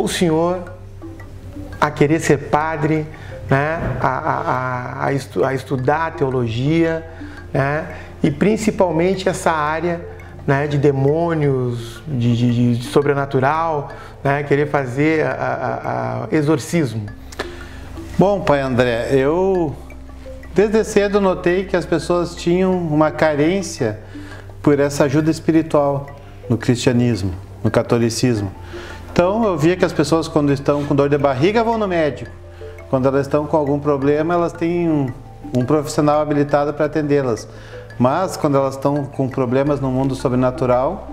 o senhor a querer ser padre, né? a estudar teologia, né? E principalmente essa área, né, de demônios, de sobrenatural, né? Querer fazer exorcismo? Bom, pai André, eu desde cedo notei que as pessoas tinham uma carência por essa ajuda espiritual no cristianismo, no catolicismo. Então eu via que as pessoas, quando estão com dor de barriga, vão no médico. Quando elas estão com algum problema, elas têm um profissional habilitado para atendê-las. Mas quando elas estão com problemas no mundo sobrenatural,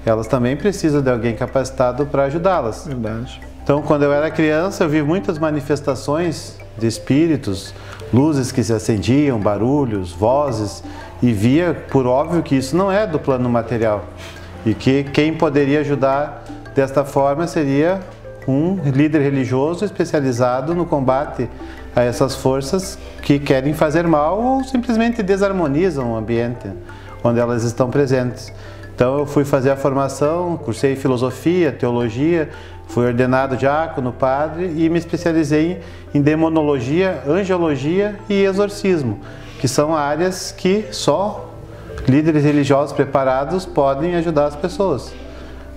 elas também precisam de alguém capacitado para ajudá-las. Verdade. Então, quando eu era criança, eu vi muitas manifestações de espíritos, luzes que se acendiam, barulhos, vozes, e via, por óbvio, que isso não é do plano material. E que quem poderia ajudar desta forma seria um líder religioso especializado no combate a essas forças que querem fazer mal ou simplesmente desarmonizam o ambiente onde elas estão presentes. Então eu fui fazer a formação, cursei filosofia, teologia, fui ordenado diácono, padre e me especializei em demonologia, angelologia e exorcismo, que são áreas que só líderes religiosos preparados podem ajudar as pessoas.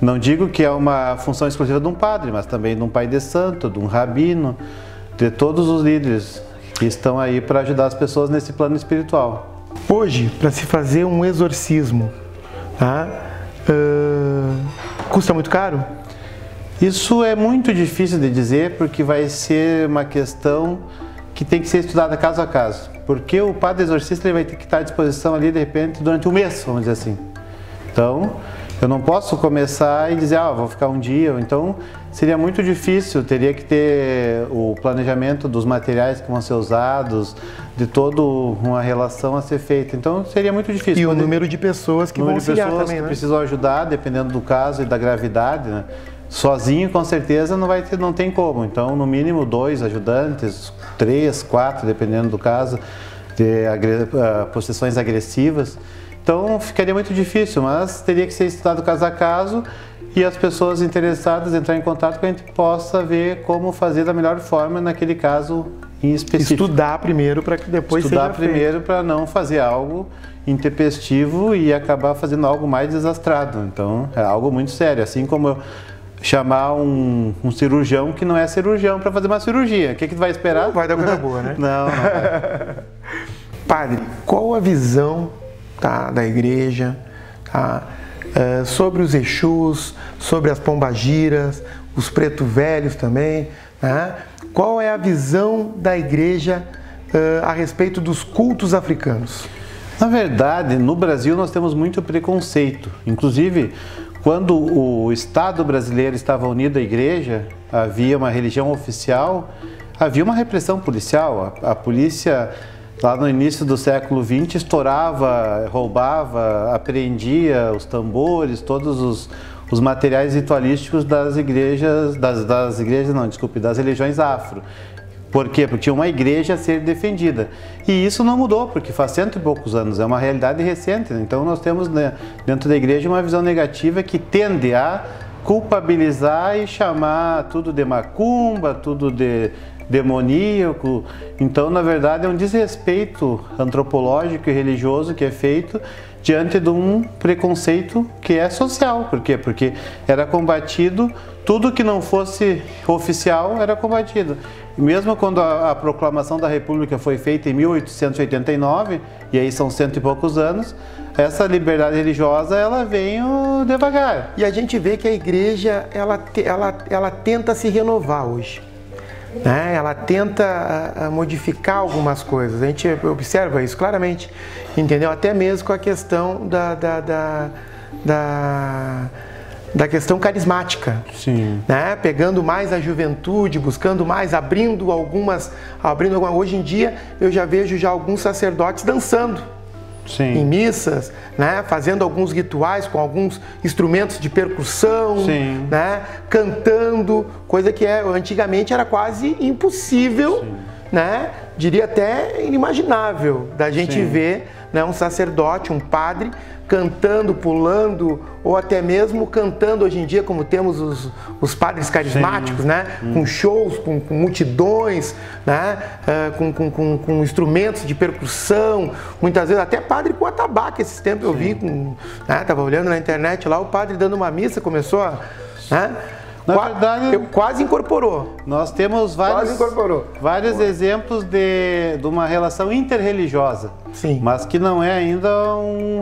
Não digo que é uma função exclusiva de um padre, mas também de um pai de santo, de um rabino, de todos os líderes que estão aí para ajudar as pessoas nesse plano espiritual. Hoje, para se fazer um exorcismo, tá? Custa muito caro? Isso é muito difícil de dizer, porque vai ser uma questão que tem que ser estudada caso a caso. Porque o padre exorcista ele vai ter que estar à disposição ali, de repente, durante um mês, vamos dizer assim. Então, eu não posso começar e dizer, vou ficar um dia. Então, seria muito difícil, teria que ter o planejamento dos materiais que vão ser usados, de toda uma relação a ser feita. Então, seria muito difícil. E o número de pessoas que vão auxiliar também, né? O número de pessoas que precisam ajudar, dependendo do caso e da gravidade, né? Sozinho, com certeza, não tem como. Então, no mínimo 2 ajudantes, 3, 4, dependendo do caso, de possessões agressivas. Então, ficaria muito difícil, mas teria que ser estudado caso a caso e as pessoas interessadas entrar em contato para que a gente possa ver como fazer da melhor forma naquele caso em específico. Estudar primeiro para que depois seja feito. Estudar primeiro para não fazer algo intempestivo e acabar fazendo algo mais desastrado. Então, é algo muito sério. Assim como eu chamar um cirurgião que não é cirurgião para fazer uma cirurgia. O que tu vai esperar? Não vai dar coisa boa, né? Não vai. Padre, qual a visão, tá, da igreja, tá, sobre os Exus, sobre as pombagiras, os preto velhos também, né? Qual é a visão da igreja a respeito dos cultos africanos? Na verdade, no Brasil nós temos muito preconceito. Inclusive, quando o Estado brasileiro estava unido à igreja, havia uma religião oficial, havia uma repressão policial. A polícia, lá no início do século XX, estourava, roubava, apreendia os tambores, todos os materiais ritualísticos das igrejas, das religiões afro. Por quê? Porque tinha uma igreja a ser defendida. E isso não mudou, porque faz 100 e poucos anos, é uma realidade recente. Então nós temos, né, dentro da igreja uma visão negativa que tende a culpabilizar e chamar tudo de macumba, tudo de demoníaco. Então, na verdade, é um desrespeito antropológico e religioso que é feito diante de um preconceito que é social. Por quê? Porque era combatido, tudo que não fosse oficial era combatido. Mesmo quando a proclamação da República foi feita em 1889, e aí são 100 e poucos anos, essa liberdade religiosa ela veio devagar. E a gente vê que a igreja ela tenta se renovar hoje, né? Ela tenta modificar algumas coisas. A gente observa isso claramente, entendeu? Até mesmo com a questão da questão carismática. Sim. Né? Pegando mais a juventude, buscando mais, abrindo algumas. Hoje em dia eu já vejo já alguns sacerdotes dançando. Sim. Em missas, né? Fazendo alguns rituais com alguns instrumentos de percussão, né? Cantando, coisa que antigamente era quase impossível. Sim. né, diria até inimaginável da gente ver, né, um sacerdote, um padre cantando, pulando, ou até mesmo cantando hoje em dia, como temos os padres carismáticos, né? Com shows, com multidões, né? Com instrumentos de percussão, muitas vezes até padre com atabaque. Esses tempos eu vi, tava olhando na internet lá, o padre dando uma missa, começou a... Né? Na verdade, quase incorporou. Nós temos vários exemplos de uma relação interreligiosa, mas que não é ainda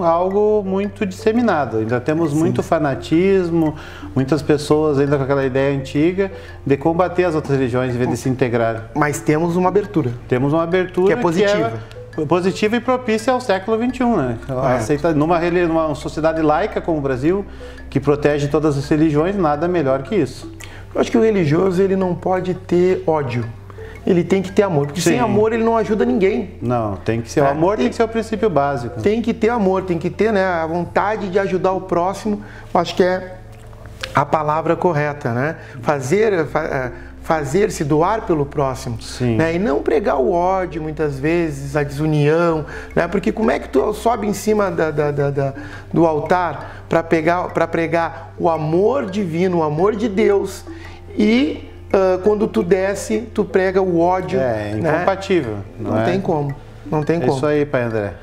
algo muito disseminado. Ainda temos muito fanatismo, muitas pessoas ainda com aquela ideia antiga de combater as outras religiões em vez de se integrar. Mas temos uma abertura. Temos uma abertura que é positiva. Positiva e propícia ao século XXI, né? Aceita, numa sociedade laica como o Brasil, que protege todas as religiões, nada melhor que isso. Eu acho que o religioso ele não pode ter ódio, ele tem que ter amor, porque sem amor ele não ajuda ninguém. Não, tem que ser o amor, tem que ser o princípio básico. Tem que ter amor, tem que ter, né, a vontade de ajudar o próximo, eu acho que é a palavra correta, né? Fazer-se doar pelo próximo, né? E não pregar o ódio muitas vezes, a desunião, né? Porque como é que tu sobe em cima do altar para pregar o amor divino, o amor de Deus e quando tu desce, tu prega o ódio? É incompatível. Né? Não tem como, não tem como. É isso aí, Pai André.